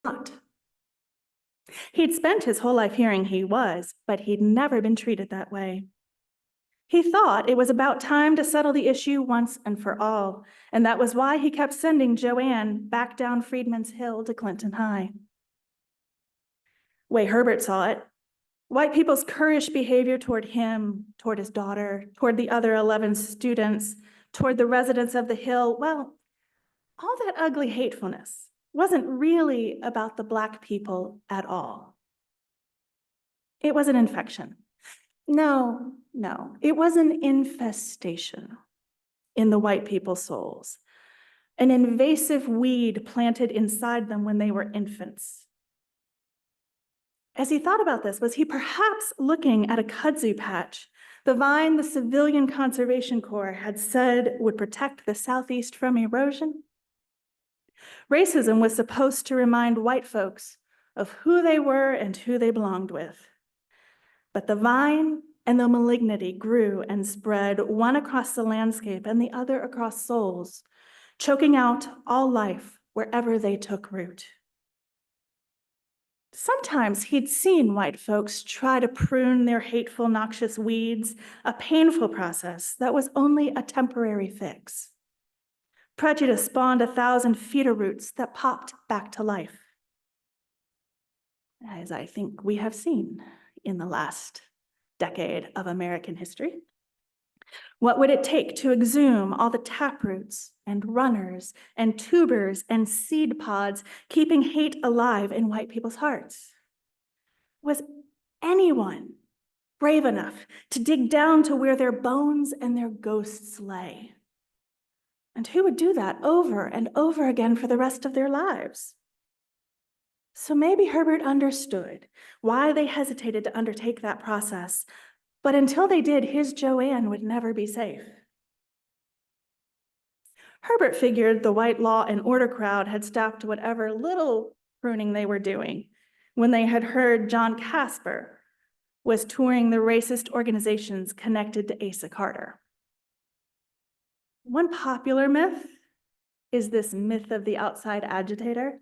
not. He'd spent his whole life hearing he was, but he'd never been treated that way. He thought it was about time to settle the issue once and for all, and that was why he kept sending Joanne back down Freedman's Hill to Clinton High. Way Herbert saw it, white people's currish behavior toward him, toward his daughter, toward the other 11 students, toward the residents of the Hill, well, all that ugly hatefulness wasn't really about the Black people at all. It was an infection. No, it was an infestation in the white people's souls, an invasive weed planted inside them when they were infants. As he thought about this, was he perhaps looking at a kudzu patch, the vine the Civilian Conservation Corps had said would protect the Southeast from erosion? Racism was supposed to remind white folks of who they were and who they belonged with. But the vine and the malignity grew and spread, one across the landscape and the other across souls, choking out all life wherever they took root. Sometimes he'd seen white folks try to prune their hateful, noxious weeds, a painful process that was only a temporary fix. Prejudice spawned 1,000 feeder roots that popped back to life, as I think we have seen in the last decade of American history. What would it take to exhume all the taproots and runners and tubers and seed pods keeping hate alive in white people's hearts? Was anyone brave enough to dig down to where their bones and their ghosts lay? And who would do that over and over again for the rest of their lives? So maybe Herbert understood why they hesitated to undertake that process, but until they did, his Joanne would never be safe. Herbert figured the white law and order crowd had stopped whatever little pruning they were doing when they had heard John Casper was touring the racist organizations connected to Asa Carter. One popular myth is this myth of the outside agitator.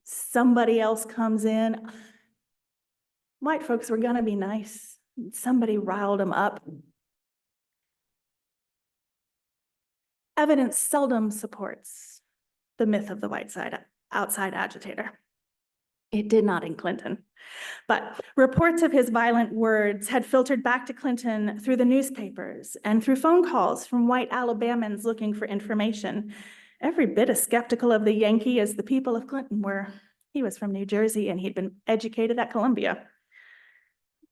Somebody else comes in. White folks were gonna be nice. Somebody riled them up. Evidence seldom supports the myth of the outside agitator. It did not in Clinton. But reports of his violent words had filtered back to Clinton through the newspapers and through phone calls from white Alabamans looking for information, every bit as skeptical of the Yankee as the people of Clinton were. He was from New Jersey and he'd been educated at Columbia.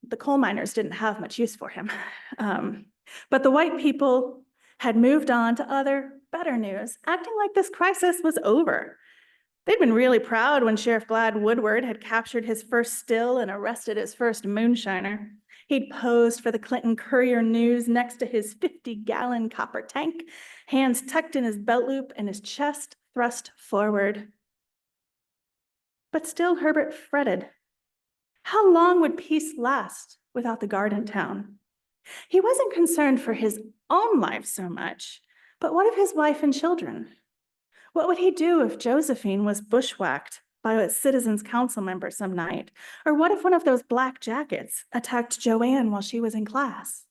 The coal miners didn't have much use for him. But the white people had moved on to other, better news, acting like this crisis was over. They'd been really proud when Sheriff Glad Woodward had captured his first still and arrested his first moonshiner. He'd posed for the Clinton Courier News next to his 50-gallon copper tank, hands tucked in his belt loop and his chest thrust forward. But still Herbert fretted. How long would peace last without the guard in town? He wasn't concerned for his own life so much, but what of his wife and children? What would he do if Josephine was bushwhacked by a citizens' council member some night? Or what if one of those black jackets attacked Joanne while she was in class?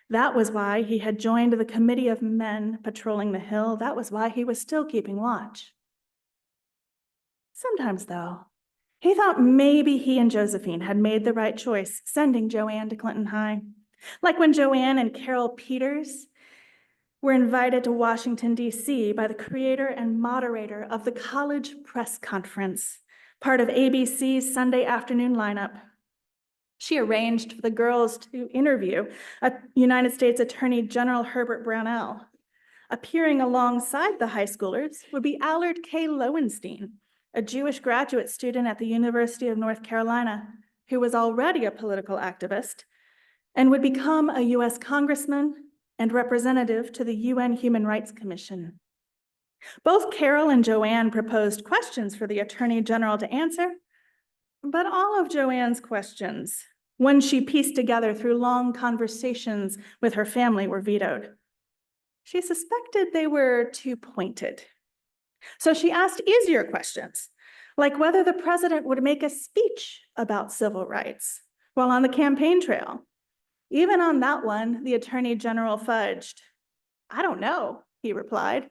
That was why he had joined the committee of men patrolling the Hill. That was why he was still keeping watch. Sometimes, though, he thought maybe he and Josephine had made the right choice, sending Joanne to Clinton High. Like when Joanne and Carol Peters were invited to Washington, D.C. by the creator and moderator of the College Press Conference, part of ABC's Sunday afternoon lineup. She arranged for the girls to interview United States Attorney General Herbert Brownell. Appearing alongside the high schoolers would be Allard K. Lowenstein, a Jewish graduate student at the University of North Carolina, who was already a political activist and would become a U.S. congressman and representative to the UN Human Rights Commission. Both Carol and Joanne proposed questions for the Attorney General to answer, but all of Joanne's questions, ones she pieced together through long conversations with her family, were vetoed. She suspected they were too pointed. So she asked easier questions, like whether the president would make a speech about civil rights while on the campaign trail. Even on that one, the Attorney General fudged. "I don't know," he replied.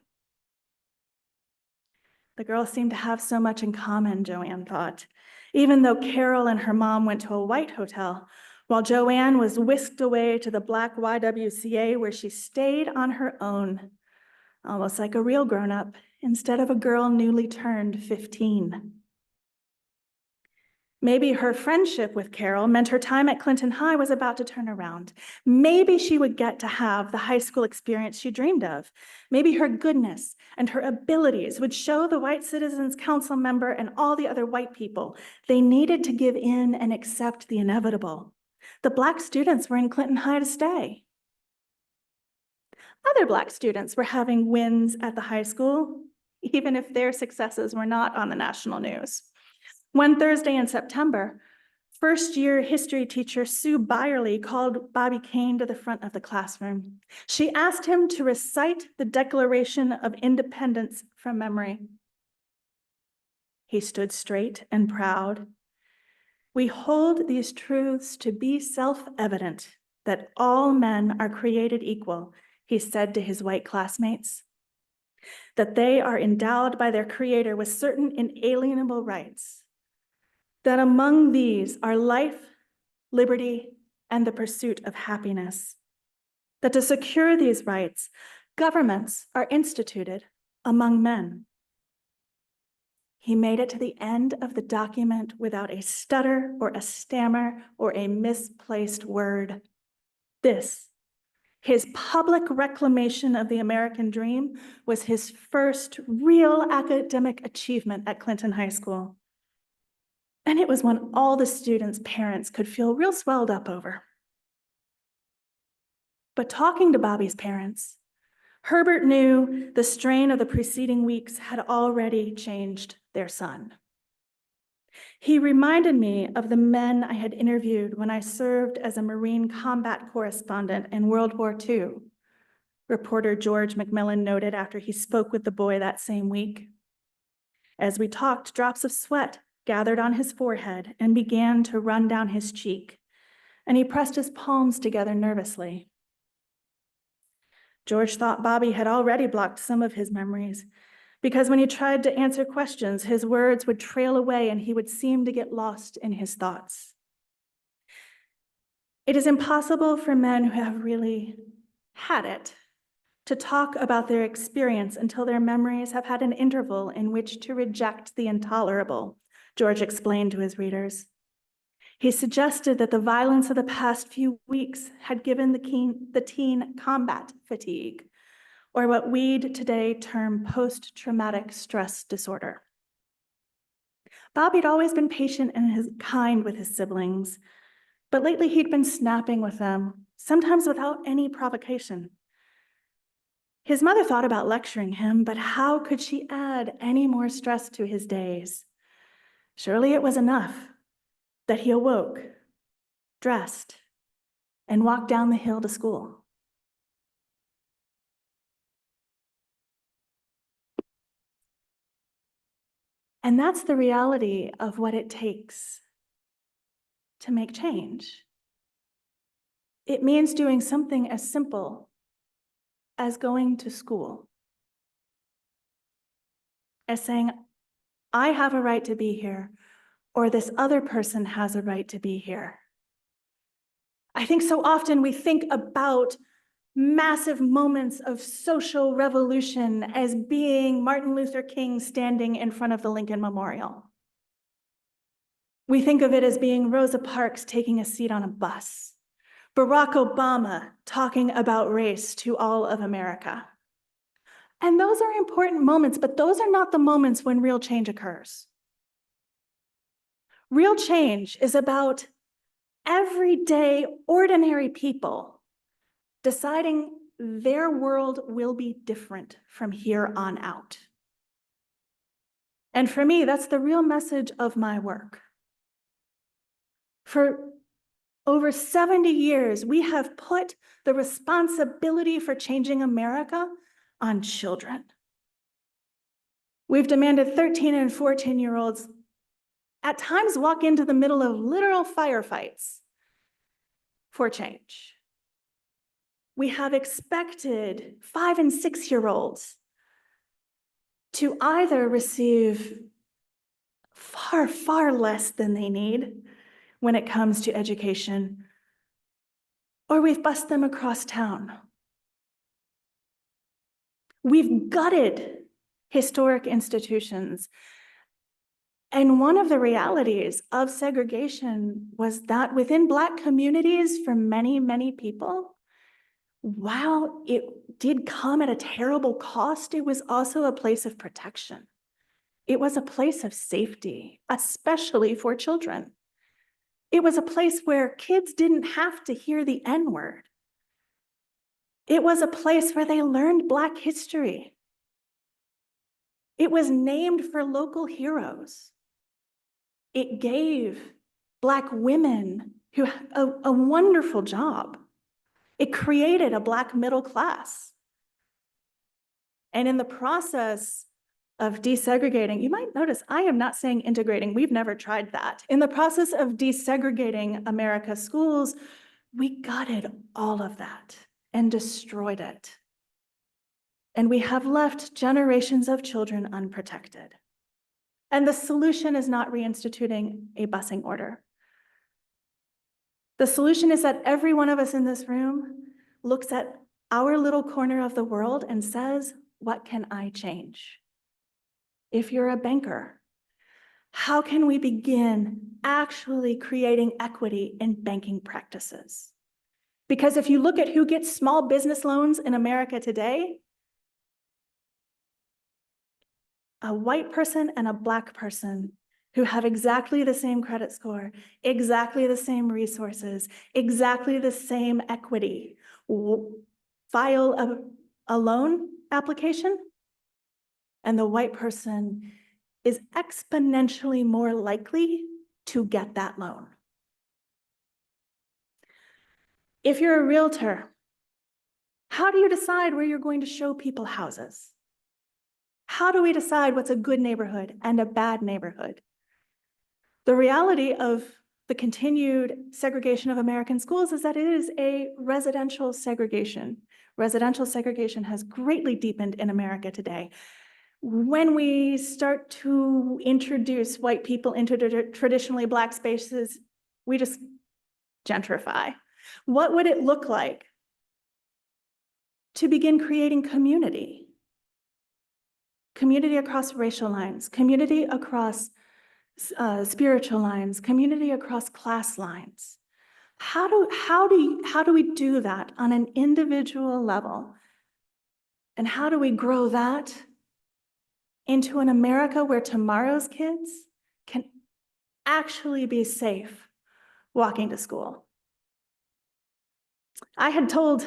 The girls seemed to have so much in common, Joanne thought, even though Carol and her mom went to a white hotel, while Joanne was whisked away to the black YWCA where she stayed on her own, almost like a real grown-up, instead of a girl newly turned 15. Maybe her friendship with Carol meant her time at Clinton High was about to turn around. Maybe she would get to have the high school experience she dreamed of. Maybe her goodness and her abilities would show the White Citizens Council member and all the other white people they needed to give in and accept the inevitable. The Black students were in Clinton High to stay. Other Black students were having wins at the high school, even if their successes were not on the national news. One Thursday in September, first-year history teacher Sue Byerly called Bobby Kane to the front of the classroom. She asked him to recite the Declaration of Independence from memory. He stood straight and proud. "We hold these truths to be self-evident, that all men are created equal," he said to his white classmates, "that they are endowed by their Creator with certain inalienable rights, that among these are life, liberty, and the pursuit of happiness, that to secure these rights, governments are instituted among men." He made it to the end of the document without a stutter or a stammer or a misplaced word. This, his public reclamation of the American dream, was his first real academic achievement at Clinton High School. And it was one all the students' parents could feel real swelled up over. But talking to Bobby's parents, Herbert knew the strain of the preceding weeks had already changed their son. He reminded me of the men I had interviewed when I served as a Marine combat correspondent in World War II, reporter George McMillan noted after he spoke with the boy that same week. As we talked, drops of sweat gathered on his forehead and began to run down his cheek, and he pressed his palms together nervously. George thought Bobby had already blocked some of his memories, because when he tried to answer questions, his words would trail away and he would seem to get lost in his thoughts. It is impossible for men who have really had it to talk about their experience until their memories have had an interval in which to reject the intolerable, George explained to his readers. He suggested that the violence of the past few weeks had given the teen combat fatigue, or what we'd today term post-traumatic stress disorder. Bobby'd always been patient and kind with his siblings, but lately he'd been snapping with them, sometimes without any provocation. His mother thought about lecturing him, but how could she add any more stress to his days? Surely it was enough that he awoke, dressed, and walked down the hill to school. And that's the reality of what it takes to make change. It means doing something as simple as going to school, as saying, I have a right to be here, or this other person has a right to be here. I think so often we think about massive moments of social revolution as being Martin Luther King standing in front of the Lincoln Memorial. We think of it as being Rosa Parks taking a seat on a bus, Barack Obama talking about race to all of America. And those are important moments, but those are not the moments when real change occurs. Real change is about everyday, ordinary people deciding their world will be different from here on out. And for me, that's the real message of my work. For over 70 years, we have put the responsibility for changing America on children. We've demanded 13 and 14-year-olds at times walk into the middle of literal firefights for change. We have expected 5- and 6-year-olds to either receive far, far less than they need when it comes to education, or we've bussed them across town. We've gutted historic institutions. And one of the realities of segregation was that within Black communities, for many, many people, while it did come at a terrible cost, it was also a place of protection. It was a place of safety, especially for children. It was a place where kids didn't have to hear the N-word. It was a place where they learned Black history. It was named for local heroes. It gave Black women who a wonderful job. It created a Black middle class. And in the process of desegregating, you might notice I am not saying integrating. We've never tried that. In the process of desegregating America's schools, we gutted all of that and destroyed it. And we have left generations of children unprotected. And the solution is not reinstituting a busing order. The solution is that every one of us in this room looks at our little corner of the world and says, what can I change? If you're a banker, how can we begin actually creating equity in banking practices? Because if you look at who gets small business loans in America today, a white person and a Black person who have exactly the same credit score, exactly the same resources, exactly the same equity, file a loan application, and the white person is exponentially more likely to get that loan. If you're a realtor, how do you decide where you're going to show people houses? How do we decide what's a good neighborhood and a bad neighborhood? The reality of the continued segregation of American schools is that it is a residential segregation. Residential segregation has greatly deepened in America today. When we start to introduce white people into traditionally Black spaces, we just gentrify. What would it look like to begin creating community? Community across racial lines, community across spiritual lines, community across class lines. How do we do that on an individual level? And how do we grow that into an America where tomorrow's kids can actually be safe walking to school? I had told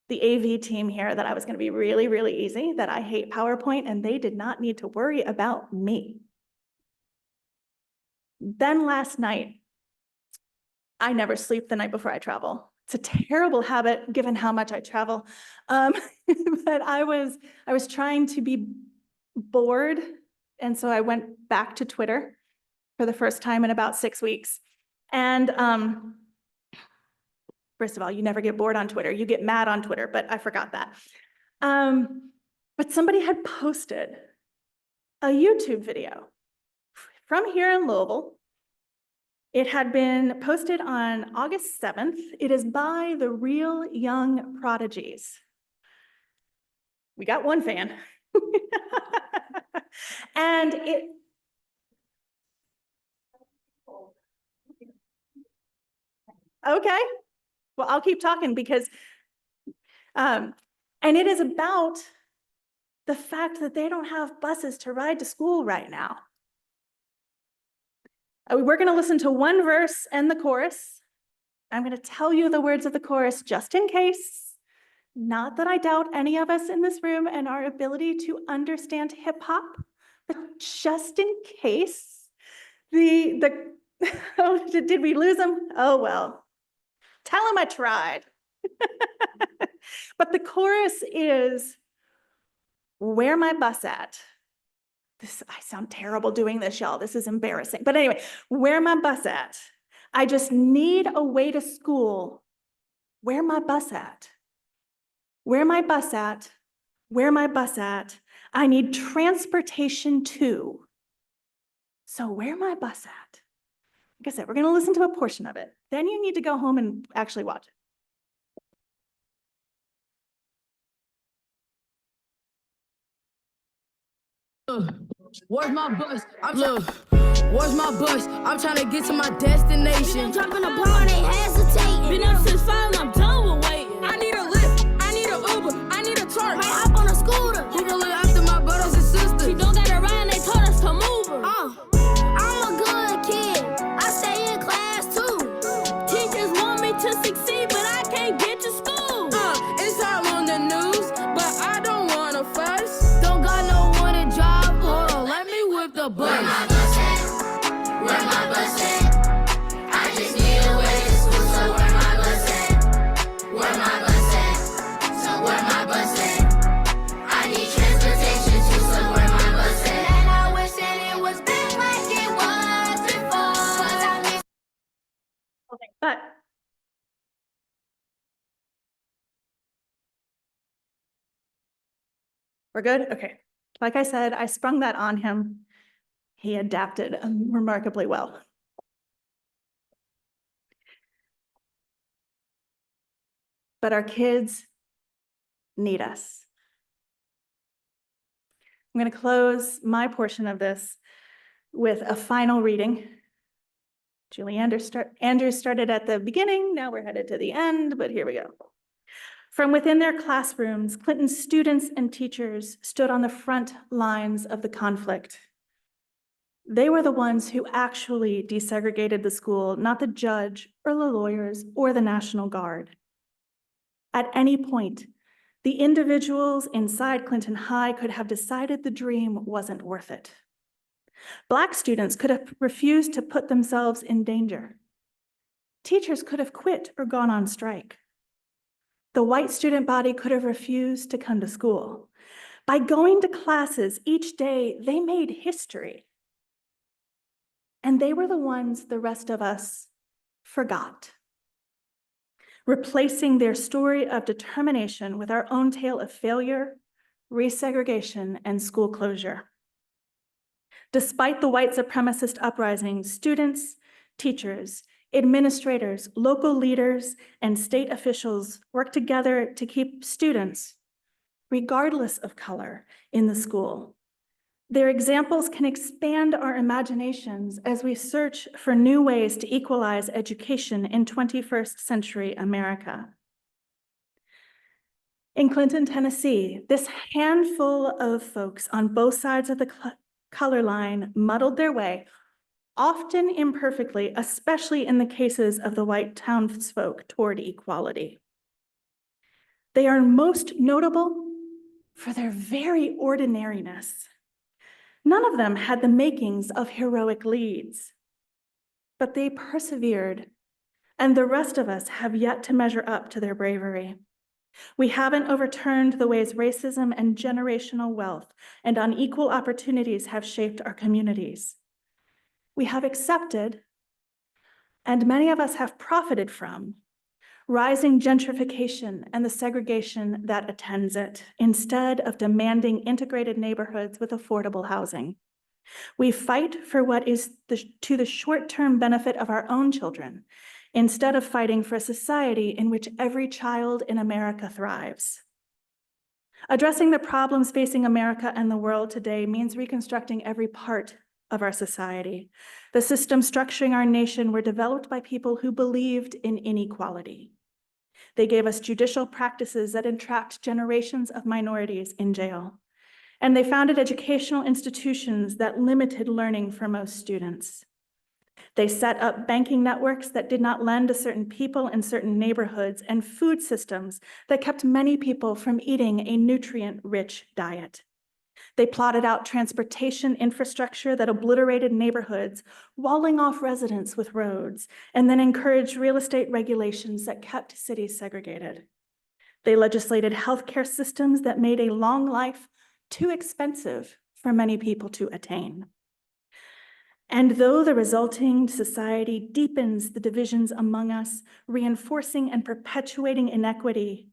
the AV team here that I was going to be really, really easy, that I hate PowerPoint, and they did not need to worry about me. Then last night, I never sleep the night before I travel. It's a terrible habit given how much I travel. But I was trying to be bored, and so I went back to Twitter for the first time in about 6 weeks. And first of all, you never get bored on Twitter. You get mad on Twitter, but I forgot that. But somebody had posted a YouTube video from here in Louisville. It had been posted on August 7th. It is by the Real Young Prodigies. We got one fan. And it, okay, well, I'll keep talking because, and it is about the fact that they don't have buses to ride to school right now. We're going to listen to one verse and the chorus. I'm going to tell you the words of the chorus just in case. Not that I doubt any of us in this room and our ability to understand hip hop, but just in case. Oh, did we lose him? Oh, well, tell him I tried. But the chorus is, where my bus at? I sound terrible doing this, y'all. This is embarrassing. But anyway, where my bus at? I just need a way to school. Where my bus at? Where my bus at? Where my bus at? I need transportation too. So where my bus at? Like I said, we're going to listen to a portion of it. Then you need to go home and actually watch it. Where's my bus? Where's my bus? I'm trying to get to my destination. Jumping the bar, they hesitating. Been up since 5, I'm done with waiting. I need a lift, I need an Uber, I need a truck. Might hop on a scooter. Who can look after my brothers and sisters? She don't got a ride, they told us to move her. I'm a good kid. I stay in class too. Teachers want me to succeed, but I can't get to school. It's all on the news, but I don't wanna fuss. Don't got no one to drive. Hold on, let me whip the bus. Where my bus at? Where my bus at? I just need a way to school, so where my bus at? Where my bus at? So where my bus at? I need transportation too, so where my bus at? And I wish that it was back like it was before. But we're good? Okay. Like I said, I sprung that on him. He adapted remarkably well. But our kids need us. I'm going to close my portion of this with a final reading. Julie Andrews started at the beginning, now we're headed to the end, but here we go. From within their classrooms, Clinton's students and teachers stood on the front lines of the conflict. They were the ones who actually desegregated the school, not the judge or the lawyers or the National Guard. At any point, the individuals inside Clinton High could have decided the dream wasn't worth it. Black students could have refused to put themselves in danger. Teachers could have quit or gone on strike. The white student body could have refused to come to school. By going to classes each day, they made history. And they were the ones the rest of us forgot, replacing their story of determination with our own tale of failure, resegregation, and school closure. Despite the white supremacist uprising, students, teachers, administrators, local leaders, and state officials worked together to keep students, regardless of color, in the school. Their examples can expand our imaginations as we search for new ways to equalize education in 21st century America. In Clinton, Tennessee, this handful of folks on both sides of the color line muddled their way, often imperfectly, especially in the cases of the white townsfolk, toward equality. They are most notable for their very ordinariness. None of them had the makings of heroic leads, but they persevered, and the rest of us have yet to measure up to their bravery. We haven't overturned the ways racism and generational wealth and unequal opportunities have shaped our communities. We have accepted, and many of us have profited from, rising gentrification and the segregation that attends it, instead of demanding integrated neighborhoods with affordable housing. We fight for what is to the short-term benefit of our own children, instead of fighting for a society in which every child in America thrives. Addressing the problems facing America and the world today means reconstructing every part of our society. The systems structuring our nation were developed by people who believed in inequality. They gave us judicial practices that entrapped generations of minorities in jail. And they founded educational institutions that limited learning for most students. They set up banking networks that did not lend to certain people in certain neighborhoods and food systems that kept many people from eating a nutrient-rich diet. They plotted out transportation infrastructure that obliterated neighborhoods, walling off residents with roads, and then encouraged real estate regulations that kept cities segregated. They legislated healthcare systems that made a long life too expensive for many people to attain. And though the resulting society deepens the divisions among us, reinforcing and perpetuating inequity,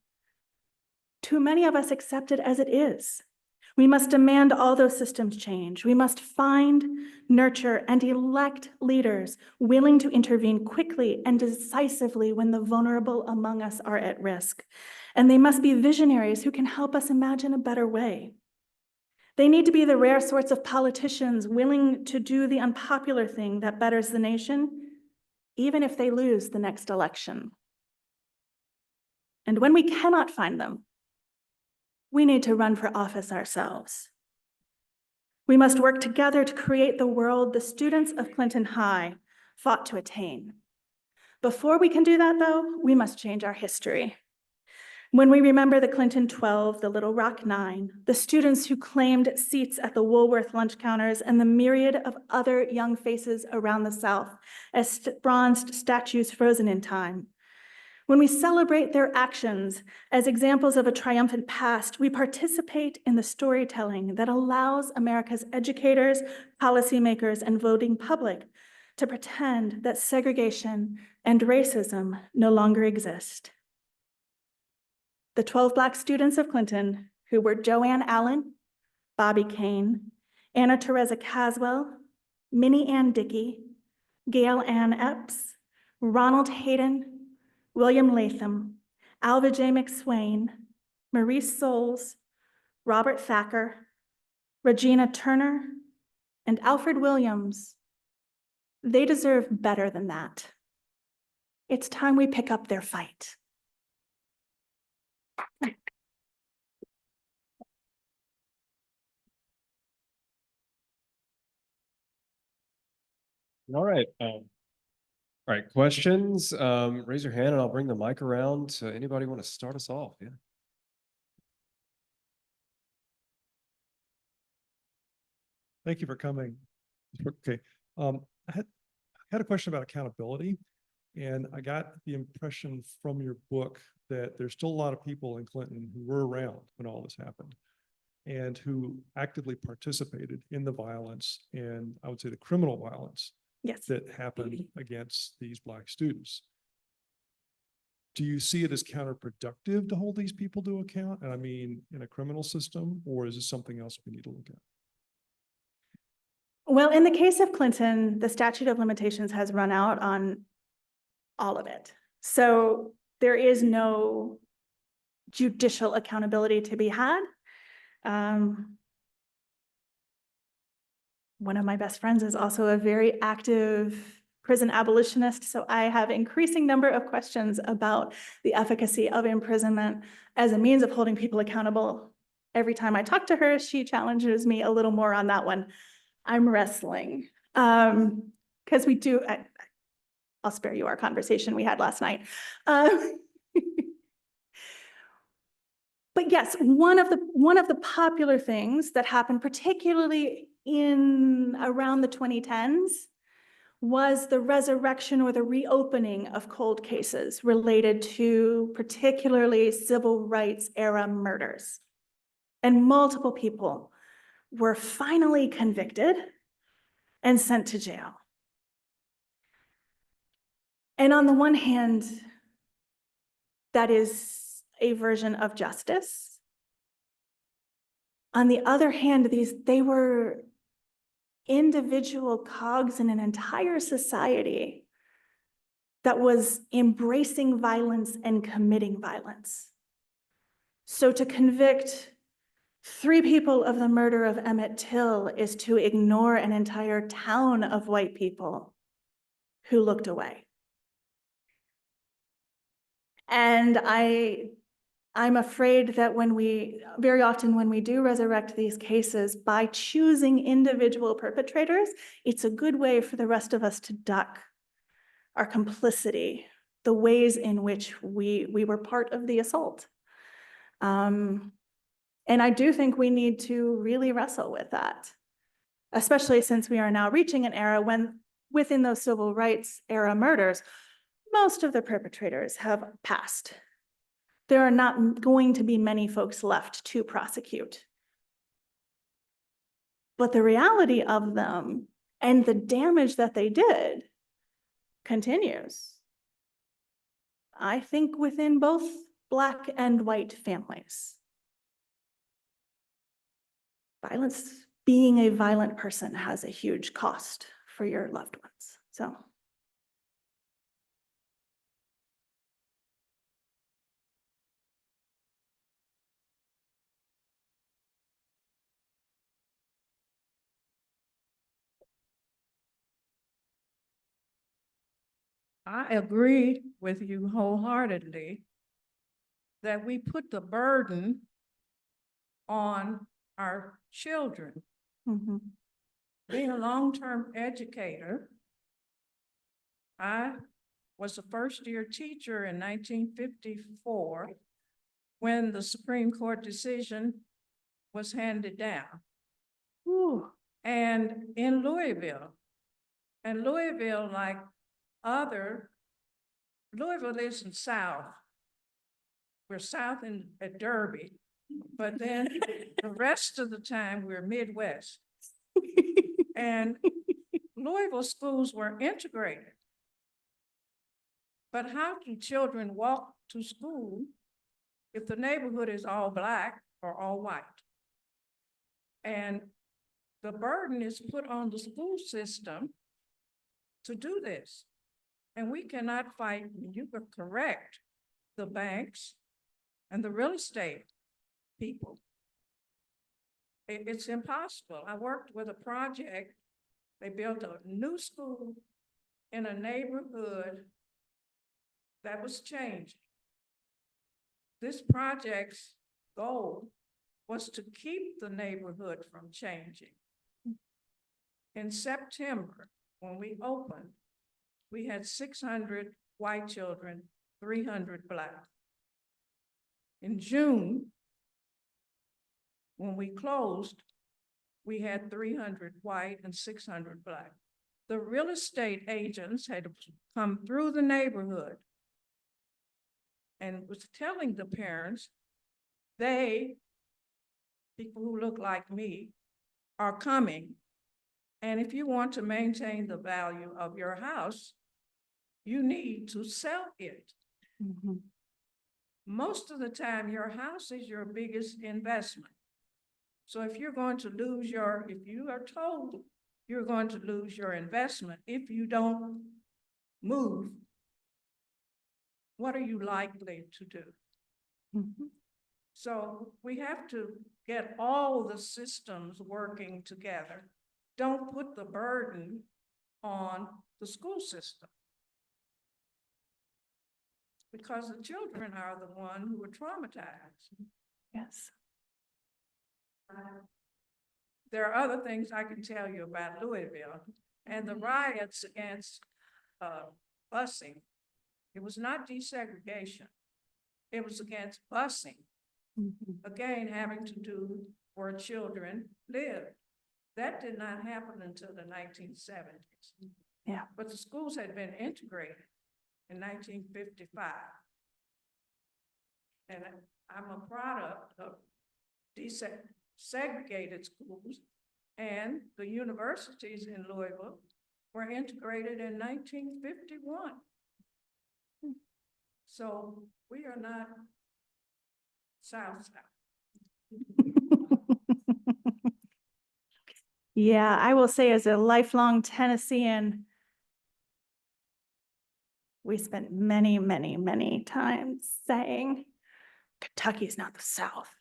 too many of us accept it as it is. We must demand all those systems change. We must find, nurture, and elect leaders willing to intervene quickly and decisively when the vulnerable among us are at risk. And they must be visionaries who can help us imagine a better way. They need to be the rare sorts of politicians willing to do the unpopular thing that betters the nation, even if they lose the next election. And when we cannot find them, we need to run for office ourselves. We must work together to create the world the students of Clinton High fought to attain. Before we can do that, though, we must change our history. When we remember the Clinton 12, the Little Rock 9, the students who claimed seats at the Woolworth lunch counters, and the myriad of other young faces around the South as bronzed statues frozen in time, when we celebrate their actions as examples of a triumphant past, we participate in the storytelling that allows America's educators, policymakers, and voting public to pretend that segregation and racism no longer exist. The 12 Black students of Clinton, who were Joanne Allen, Bobby Kane, Anna Teresa Caswell, Minnie Ann Dickey, Gail Ann Epps, Ronald Hayden, William Latham, Alva J. McSwain, Maurice Souls, Robert Thacker, Regina Turner, and Alfred Williams, they deserve better than that. It's time we pick up their fight. All right. All right, questions? Raise your hand and I'll bring the mic around. Anybody want to start us off? Yeah. Thank you for coming. Okay. I had a question about accountability, and I got the impression from your book that there's still a lot of people in Clinton who were around when all this happened and who actively participated in the violence, and I would say the criminal violence that happened against these Black students. Do you see it as counterproductive to hold these people to account? And I mean, in a criminal system, or is this something else we need to look at? Well, in the case of Clinton, the statute of limitations has run out on all of it. So there is no judicial accountability to be had. One of my best friends is also a very active prison abolitionist, so I have increasing number of questions about the efficacy of imprisonment as a means of holding people accountable. Every time I talk to her, she challenges me a little more on that one. I'm wrestling, because we do, I'll spare you our conversation we had last night. But yes, one of the popular things that happened, particularly in around the 2010s, was the resurrection or the reopening of cold cases related to particularly civil rights era murders. And multiple people were finally convicted and sent to jail. And on the one hand, that is a version of justice. On the other hand, they were individual cogs in an entire society that was embracing violence and committing violence. So to convict 3 people of the murder of Emmett Till is to ignore an entire town of white people who looked away. And I'm afraid that very often when we do resurrect these cases, by choosing individual perpetrators, it's a good way for the rest of us to duck our complicity, the ways in which we were part of the assault. And I do think we need to really wrestle with that, especially since we are now reaching an era when, within those civil rights era murders, most of the perpetrators have passed. There are not going to be many folks left to prosecute. But the reality of them and the damage that they did continues. I think within both Black and white families. Violence, being a violent person has a huge cost for your loved ones, so. I agree with you wholeheartedly that we put the burden on our children. Mhm. Being a long-term educator, I was a first-year teacher in 1954 when the Supreme Court decision was handed down. Ooh. And in Louisville, like Louisville is in South. We're South at Derby, but then the rest of the time we're Midwest. And Louisville schools were integrated. But how do children walk to school if the neighborhood is all Black or all white? And the burden is put on the school system to do this. And we cannot fight, you could correct the banks and the real estate people. It's impossible. I worked with a project. They built a new school in a neighborhood that was changing. This project's goal was to keep the neighborhood from changing. In September, when we opened, we had 600 white children, 300 Black. In June, when we closed, we had 300 white and 600 Black. The real estate agents had come through the neighborhood and was telling the parents, people who look like me, are coming. And if you want to maintain the value of your house, you need to sell it. Mhm. Most of the time, your house is your biggest investment. So if you're going to lose if you are told you're going to lose your investment if you don't move, what are you likely to do? Mhm. So we have to get all the systems working together. Don't put the burden on the school system, because the children are the ones who are traumatized. Yes. There are other things I can tell you about Louisville and the riots against busing. It was not desegregation. It was against busing. Mhm. Again, having to do where children lived. That did not happen until the 1970s. Yeah. But the schools had been integrated in 1955. And I'm a product of desegregated schools, and the universities in Louisville were integrated in 1951. So we are not South. Yeah, I will say as a lifelong Tennessean, we spent many, many, many times saying, Kentucky's not the South.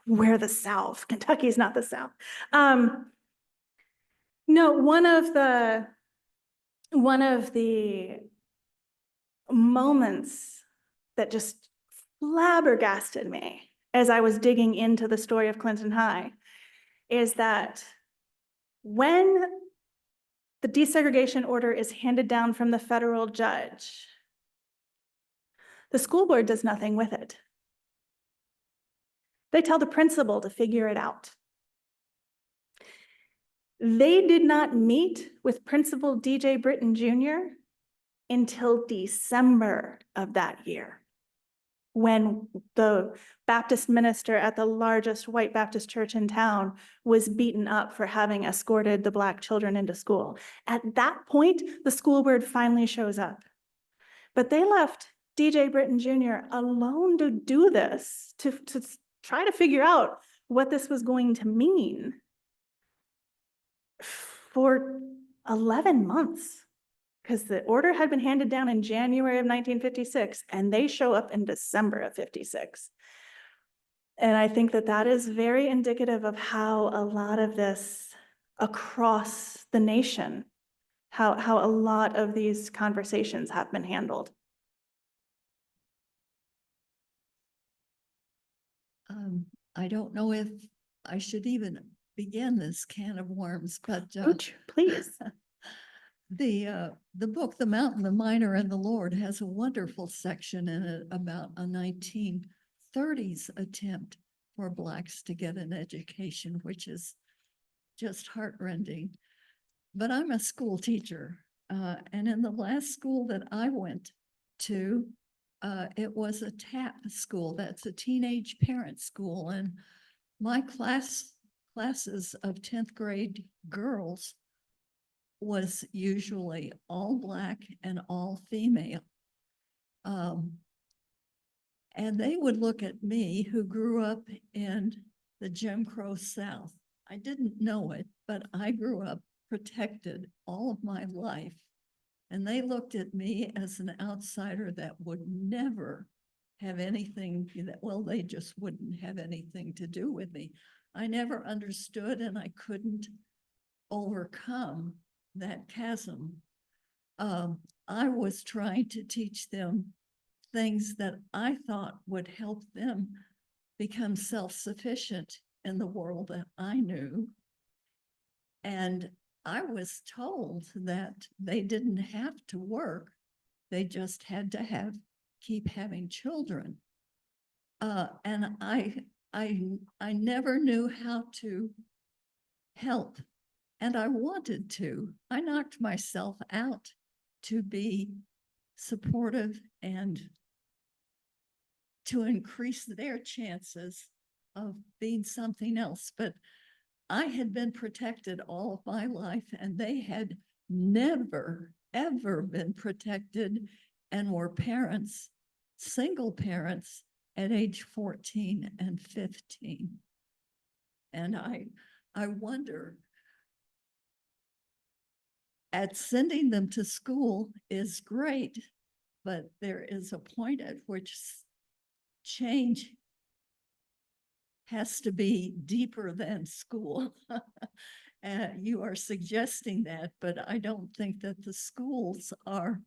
We're the South. Kentucky's not the South. No, one of the moments that just flabbergasted me as I was digging into the story of Clinton High is that when the desegregation order is handed down from the federal judge, the school board does nothing with it. They tell the principal to figure it out. They did not meet with Principal DJ Britton Jr. until December of that year. when the Baptist minister at the largest white Baptist church in town was beaten up for having escorted the Black children into school. At that point, the school board finally shows up. But they left DJ Britton Jr. alone to do this, to try to figure out what this was going to mean for 11 months. Because the order had been handed down in January of 1956, and they show up in December of 56. And I think that that is very indicative of how a lot of this across the nation, how a lot of these conversations have been handled. I don't know if I should even begin this can of worms, but Ooch, please. the book, The Mountain, the Miner, and the Lord has a wonderful section in it about a 1930s attempt for Blacks to get an education, which is just heartrending. But I'm a school teacher, and in the last school that I went to, it was a TAP school. That's a teenage parent school, and my classes of 10th grade girls was usually all Black and all female. And they would look at me, who grew up in the Jim Crow South. I didn't know it, but I grew up protected all of my life. And they looked at me as an outsider that would never have anything, well, they just wouldn't have anything to do with me. I never understood, and I couldn't overcome that chasm. I was trying to teach them things that I thought would help them become self-sufficient in the world that I knew. And I was told that they didn't have to work. They just had to keep having children. And I never knew how to help. And I wanted to. I knocked myself out to be supportive and to increase their chances of being something else. But I had been protected all of my life, and they had never, ever been protected and were parents, single parents at age 14 and 15. And I wonder, at sending them to school is great, but there is a point at which change has to be deeper than school. You are suggesting that, but I don't think that the schools are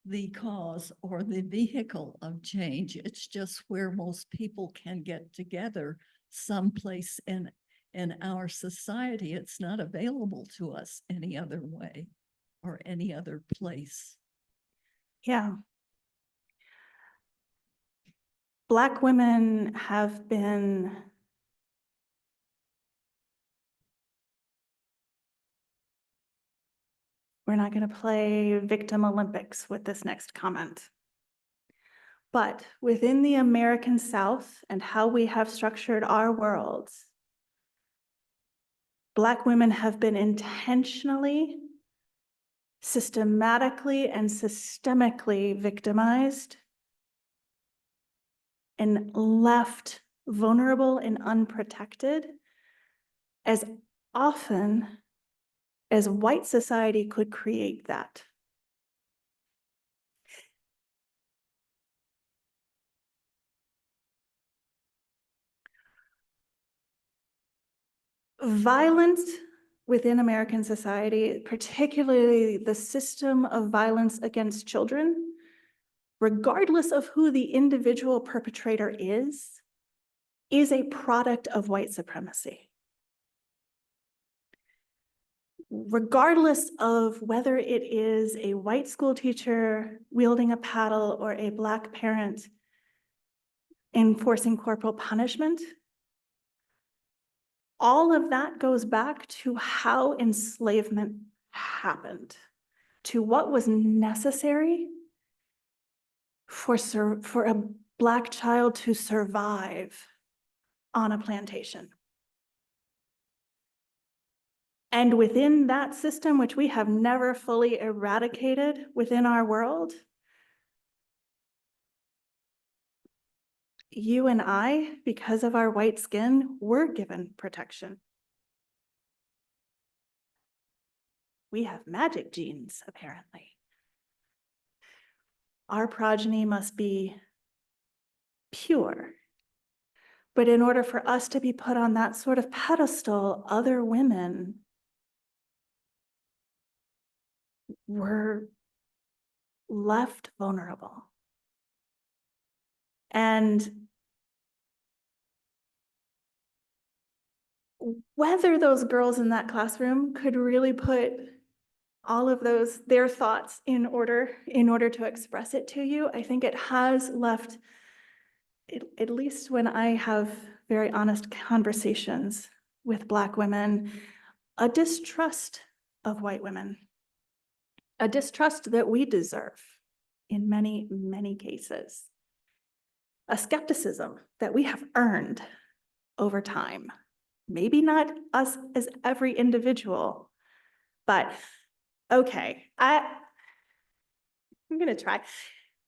the cause or the vehicle of change. It's just where most people can get together someplace in our society. It's not available to us any other way or any other place. Yeah. Black women have been we're not going to play victim Olympics with this next comment. But within the American South and how we have structured our worlds, Black women have been intentionally, systematically, and systemically victimized and left vulnerable and unprotected as often as white society could create that. Violence within American society, particularly the system of violence against children, regardless of who the individual perpetrator is a product of white supremacy. Regardless of whether it is a white school teacher wielding a paddle or a Black parent enforcing corporal punishment, all of that goes back to how enslavement happened, to what was necessary for a Black child to survive on a plantation. And within that system, which we have never fully eradicated within our world, you and I, because of our white skin, were given protection. We have magic genes, apparently. Our progeny must be pure. But in order for us to be put on that sort of pedestal, other women were left vulnerable. And whether those girls in that classroom could really put all of their thoughts in order to express it to you, I think it has left, at least when I have very honest conversations with Black women, a distrust of white women, a distrust that we deserve in many, many cases, a skepticism that we have earned over time. Maybe not us as every individual, but okay, I'm gonna try.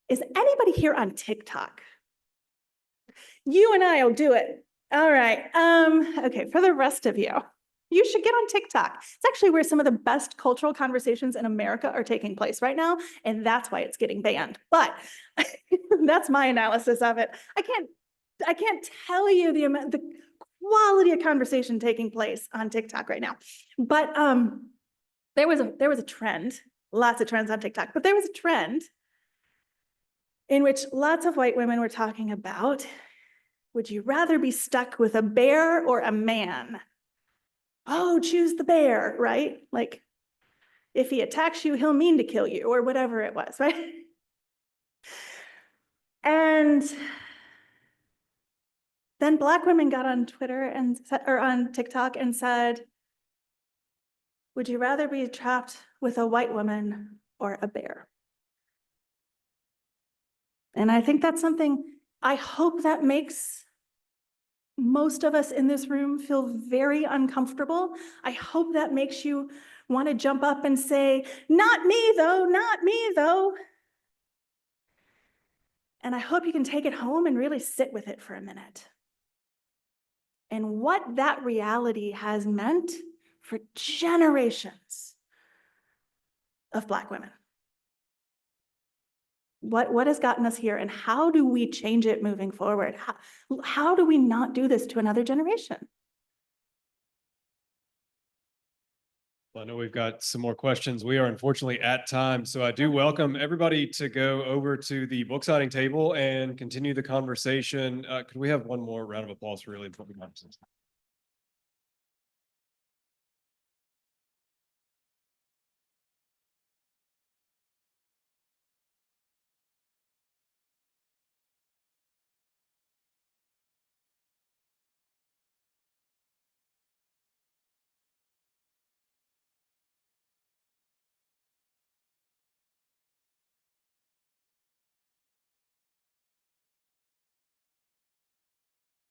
Is anybody here on TikTok? You and I will do it. All right, okay, for the rest of you, you should get on TikTok. It's actually where some of the best cultural conversations in America are taking place right now, and that's why it's getting banned. But that's my analysis of it. I can't tell you the quality of conversation taking place on TikTok right now. But there was a trend, lots of trends on TikTok, but there was a trend in which lots of white women were talking about, would you rather be stuck with a bear or a man? Oh, choose the bear, right? Like, if he attacks you, he'll mean to kill you, or whatever it was, right? And then Black women got on Twitter or on TikTok and said, would you rather be trapped with a white woman or a bear? And I think that's something, I hope that makes most of us in this room feel very uncomfortable. I hope that makes you want to jump up and say, not me though, not me though. And I hope you can take it home and really sit with it for a minute. And what that reality has meant for generations of Black women. What has gotten us here, and how do we change it moving forward? How do we not do this to another generation? Well, I know we've got some more questions. We are unfortunately at time, so I do welcome everybody to go over to the book signing table and continue the conversation. Could we have one more round of applause for really important conversation?